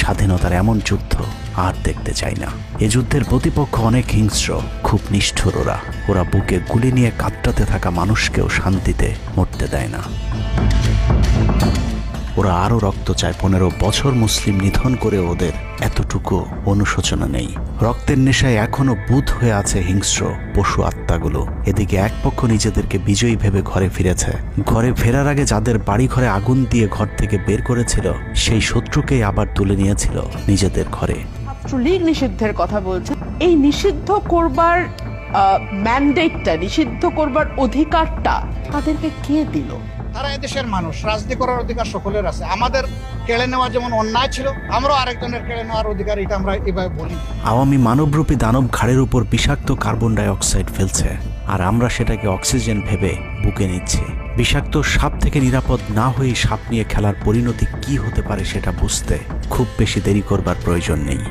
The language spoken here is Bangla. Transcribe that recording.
স্বাধীনতার এমন যুদ্ধ আর দেখতে চাই না। এ যুদ্ধের প্রতিপক্ষ অনেক হিংস্র, খুব নিষ্ঠুর। ওরা বুকে গুলি নিয়ে কাঁপতে থাকা মানুষকেও শান্তিতে মরতে দেয় না। ওরা আরও রক্ত চায়। 15 বছর মুসলিম নিধন করে ওদের এতটুকু অনুশোচনা নেই। রক্তের নেশায় এখনো বুঁদ হয়ে আছে হিংস্র পশু আত্মাগুলো। এদিকে এক পক্ষ নিজেদেরকে বিজয়ী ভেবে ঘরে ফিরেছে। ঘরে ফেরার আগে যাদের বাড়ি ঘরে আগুন দিয়ে ঘর থেকে বের করেছিল, সেই শত্রুকেই আবার তুলে নিয়েছিল নিজেদের ঘরে। ছাত্রলীগ নিষিদ্ধের কথা বলছে। এই নিষিদ্ধ করবার ম্যান্ডেটটা, নিষিদ্ধ করবার অধিকারটা তাদেরকে কে দিল? তারা এদেশের মানুষ, রাজনীতি করার অধিকার সকলের আছে। আমাদের কেড়ে নেওয়া যেমন অন্যায় ছিল, আমরাও আরেকজনের কেড়ে নেওয়ার অধিকার, এটা আমরা এভাবে বলি। আওয়ামী মানবরূপী দানব ঘাড়ের উপর বিষাক্ত কার্বন ডাই অক্সাইড ফেলছে, আর আমরা সেটাকে অক্সিজেন ভেবে বুকে নিচ্ছি। বিষাক্ত সাপ থেকে নিরাপদ না হয়ে সাপ নিয়ে খেলার পরিণতি কি হতে পারে সেটা বুঝতে খুব বেশি দেরি করবার প্রয়োজন নেই।